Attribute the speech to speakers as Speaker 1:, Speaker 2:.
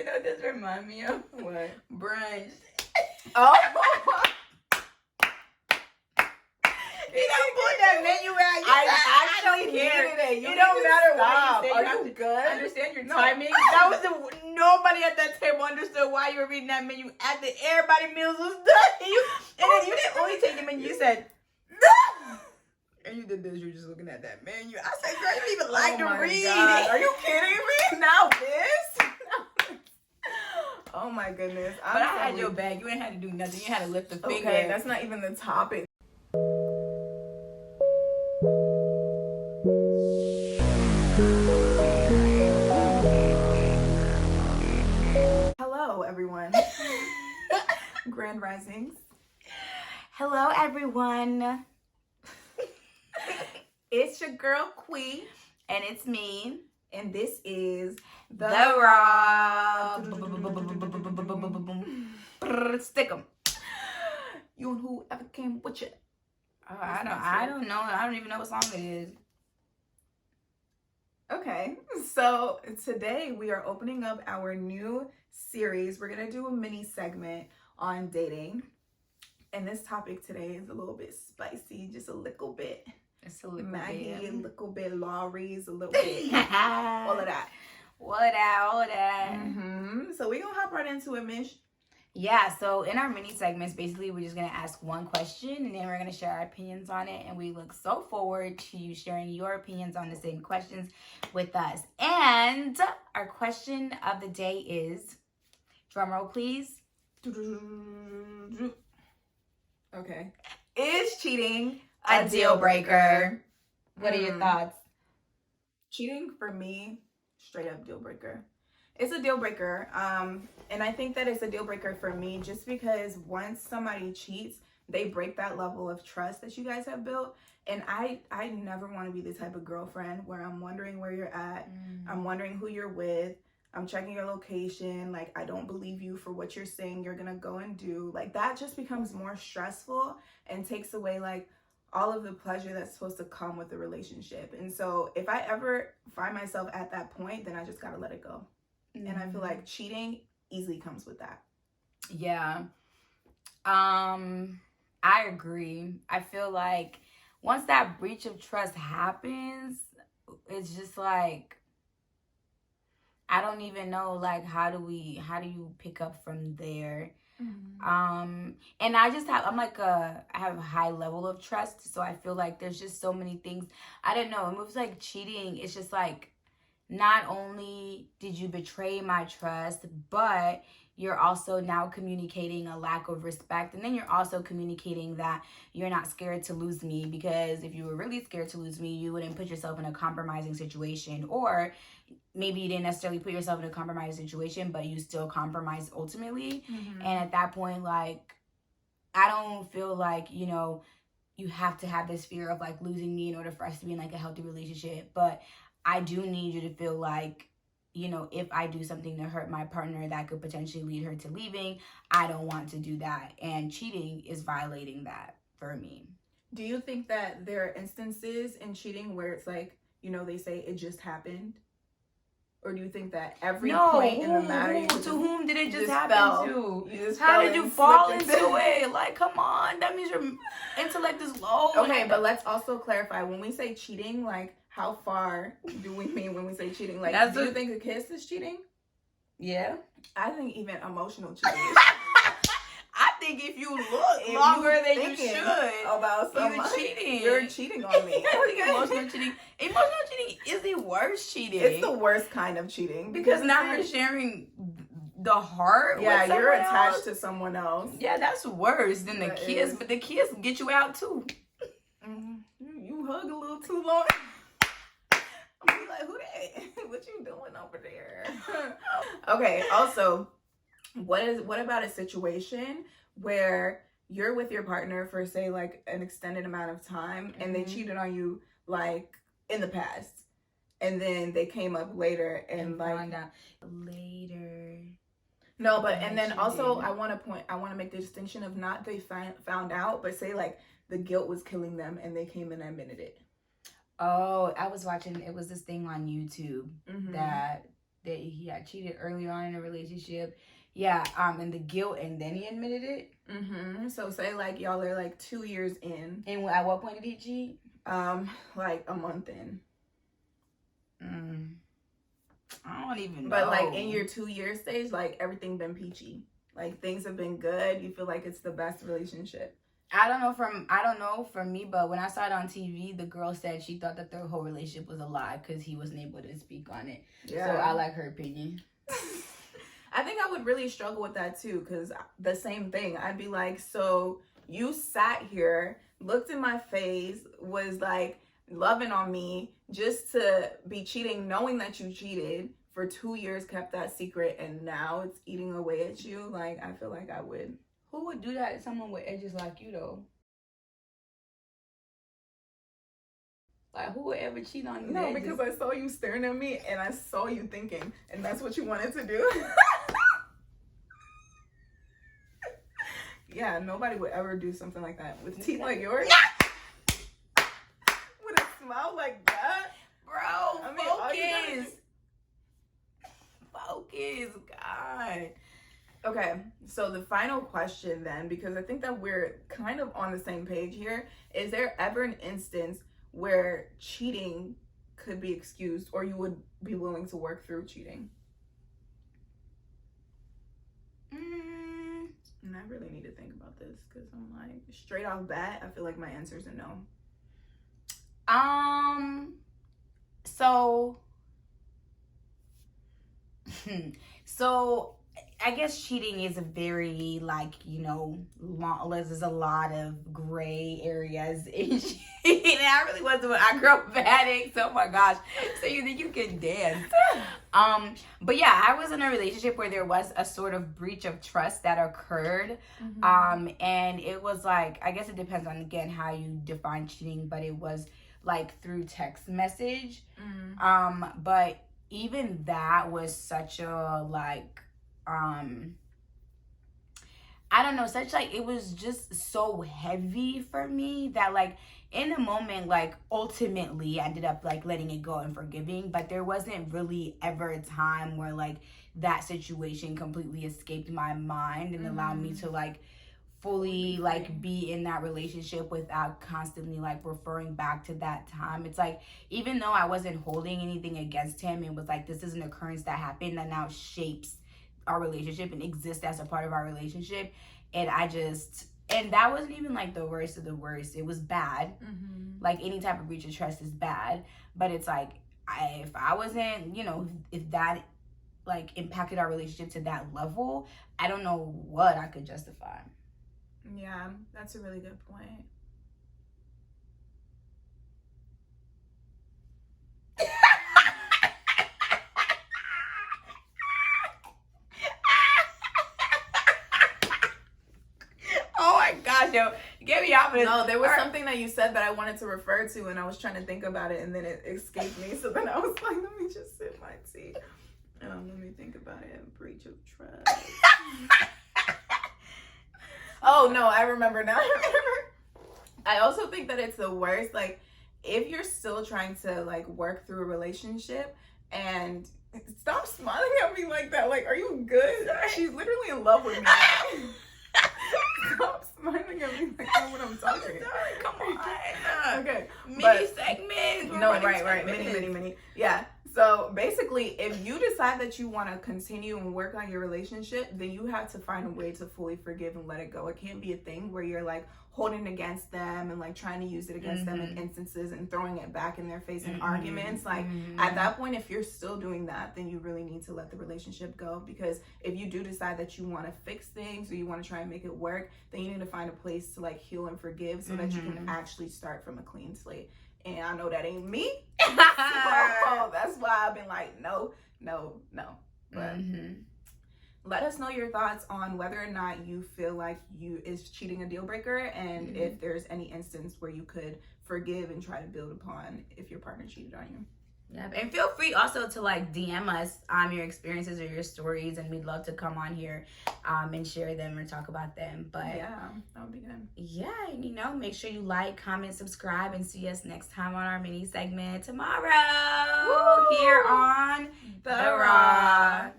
Speaker 1: You know what this remind me of?
Speaker 2: What?
Speaker 1: Brunch.
Speaker 2: Oh.
Speaker 1: You don't put that menu out.
Speaker 2: I actually needed it.
Speaker 1: It don't matter
Speaker 2: stop.
Speaker 1: what you say.
Speaker 2: Are
Speaker 1: You have
Speaker 2: you
Speaker 1: to
Speaker 2: good?
Speaker 1: understand your
Speaker 2: No.
Speaker 1: timing. That was nobody at that table understood why you were reading that menu after everybody's meals was done. And then you didn't only take the menu. You said, no. And you did this. You were just looking at that menu. I said, girl, you don't even like to read.
Speaker 2: God. Are you kidding me? Now this? Oh my goodness.
Speaker 1: But I had your bag. You ain't had to do nothing. You had to lift a finger.
Speaker 2: Okay, that's not even the topic. Hello, everyone. Grand Risings.
Speaker 1: Hello, everyone.
Speaker 2: It's your girl, Kui,
Speaker 1: And it's me.
Speaker 2: and this is
Speaker 1: The Raw. Stick 'em.
Speaker 2: You and whoever came with you.
Speaker 1: Oh, I don't know. I don't even know what song it is.
Speaker 2: Okay, so today we are opening up our new series. We're going to do a mini segment on dating. And this topic today is a little bit spicy, just a little bit.
Speaker 1: It's a little
Speaker 2: Maggie,
Speaker 1: bit.
Speaker 2: a little bit Laurie's, a little bit. All of that.
Speaker 1: All of that.
Speaker 2: So we're going to hop right into it, Mish.
Speaker 1: Yeah, so in our mini segments, basically, we're just going to ask one question, and then we're going to share our opinions on it, and we look so forward to you sharing your opinions on the same questions with us. And our question of the day is, drumroll please.
Speaker 2: Okay. Is cheating
Speaker 1: A deal breaker. What are your thoughts?
Speaker 2: Cheating for me, straight up deal breaker. It's a deal breaker. And I think that it's a deal breaker for me just because once somebody cheats, they break that level of trust that you guys have built. And I never want to be the type of girlfriend where I'm wondering where you're at. I'm wondering who you're with. I'm checking your location. Like, I don't believe you for what you're saying you're going to go and do. Like, that just becomes more stressful and takes away, like, all of the pleasure that's supposed to come with the relationship. And so if I ever find myself at that point, then I just got to let it go. And I feel like cheating easily comes with that.
Speaker 1: Yeah. I agree. I feel like once that breach of trust happens, it's just like, I don't even know, like, how do you pick up from there? And I have a high level of trust, so I feel like there's just so many things. I don't know. It moves like cheating. It's just like, not only did you betray my trust, but you're also now communicating a lack of respect. And then you're also communicating that you're not scared to lose me, because if you were really scared to lose me, you wouldn't put yourself in a compromising situation. Or maybe you didn't necessarily put yourself in a compromising situation, but you still compromised ultimately. And at that point, like, I don't feel like, you have to have this fear of like losing me in order for us to be in like a healthy relationship. But I do need you to feel like, if I do something to hurt my partner that could potentially lead her to leaving, I don't want to do that. And cheating is violating that for me.
Speaker 2: Do you think that there are instances in cheating where it's like, they say it just happened? Or do you think that every point in the matter...
Speaker 1: To whom did it just happen to?
Speaker 2: You
Speaker 1: How did you fall into it? Like, come on. That means your intellect is low.
Speaker 2: Okay, but let's also clarify. When we say cheating, like, how far do we mean when we say cheating? Like, do you think a kiss is cheating?
Speaker 1: Yeah.
Speaker 2: I think even emotional cheating is.
Speaker 1: I think if you look longer than you should
Speaker 2: about
Speaker 1: somebody,
Speaker 2: you're cheating on me.
Speaker 1: I think emotional cheating is the worst cheating.
Speaker 2: It's the worst kind of cheating.
Speaker 1: Because now you're sharing the heart with someone
Speaker 2: you're attached
Speaker 1: else.
Speaker 2: To someone else.
Speaker 1: Yeah, that's worse than the kiss. But the kiss get you out too.
Speaker 2: You hug a little too long. I'm be like, who that? What you doing over there? Okay, also, what about a situation where you're with your partner for, say, like an extended amount of time and they cheated on you, like, in the past, and then they came up later and like
Speaker 1: found out later.
Speaker 2: No, but and then also I want to make the distinction of not they found out, but say like the guilt was killing them and they came and admitted it.
Speaker 1: Oh, I was watching, it was this thing on YouTube that that he had cheated early on in a relationship. Yeah, and the guilt, and then he admitted it.
Speaker 2: So say like y'all are like 2 years in.
Speaker 1: And at what point did he cheat?
Speaker 2: Like a month in.
Speaker 1: I don't even know.
Speaker 2: But like in your 2 year stage, like everything been peachy. Like things have been good. You feel like it's the best relationship.
Speaker 1: I don't know from me, but when I saw it on TV, the girl said she thought that their whole relationship was a lie because he wasn't able to speak on it. Yeah. So I like her opinion.
Speaker 2: I think I would really struggle with that too, because the same thing. I'd be like, so you sat here, looked in my face, was like loving on me just to be cheating, knowing that you cheated for 2 years, kept that secret, and now it's eating away at you. Like, I feel like I would.
Speaker 1: Who would do that to someone with edges like you, though? Like, who would ever cheat on you?
Speaker 2: No, because I saw you staring at me, and I saw you thinking, and that's what you wanted to do. Yeah, nobody would ever do something like that with teeth like yours. With a smile like that,
Speaker 1: bro. I mean, focus, God.
Speaker 2: Okay, so the final question then, because I think that we're kind of on the same page here, is there ever an instance where cheating could be excused, or you would be willing to work through cheating? And I really need to think about this, because I'm like, straight off bat, I feel like my answer is a no.
Speaker 1: So I guess cheating is a very, like, you know, there's a lot of gray areas in cheating. And I really was doing acrobatics. Oh my gosh. So you think you can dance. But yeah, I was in a relationship where there was a sort of breach of trust that occurred. And it was like, I guess it depends on, again, how you define cheating, but it was like through text message. But even that was such a, like, I don't know, such like, it was just so heavy for me that, like, in the moment, like, ultimately I ended up like letting it go and forgiving, but there wasn't really ever a time where like that situation completely escaped my mind and allowed me to like fully like be in that relationship without constantly like referring back to that time. It's like, even though I wasn't holding anything against him, it was like, this is an occurrence that happened that now shapes our relationship and exists as a part of our relationship. And and that wasn't even like the worst of the worst. It was bad. Like, any type of breach of trust is bad, but it's like, if I wasn't, you know, if that like impacted our relationship to that level, I don't know what I could justify.
Speaker 2: Yeah, that's a really good point.
Speaker 1: Oh my gosh, yo, get me off of this.
Speaker 2: No, there was something that you said that I wanted to refer to, and I was trying to think about it, and then it escaped me. So then I was like, let me just sip my tea. Let me think about it. Breach of trust. Oh no, I remember now. I also think that it's the worst. Like, if you're still trying to like work through a relationship, and stop smiling at me like that. Like, are you good? She's literally in love with me. Stop smiling at me like that when I'm talking.
Speaker 1: Come on.
Speaker 2: Okay.
Speaker 1: Mini segment.
Speaker 2: No, right. Mini. Yeah. So basically, if you decide that you want to continue and work on your relationship, then you have to find a way to fully forgive and let it go. It can't be a thing where you're like holding against them and like trying to use it against them in instances and throwing it back in their face in arguments. Like, at that point, if you're still doing that, then you really need to let the relationship go. Because if you do decide that you want to fix things or you want to try and make it work, then you need to find a place to like heal and forgive so that you can actually start from a clean slate. And I know that ain't me. So that's why I've been like, no. But let us know your thoughts on whether or not you feel like is cheating a deal breaker, and if there's any instance where you could forgive and try to build upon if your partner cheated on you.
Speaker 1: Yep. And feel free also to like DM us your experiences or your stories, and we'd love to come on here and share them or talk about them. But
Speaker 2: yeah, that would be good.
Speaker 1: Yeah, you know, make sure you like, comment, subscribe, and see us next time on our mini segment tomorrow. Woo! Here on
Speaker 2: The Raw.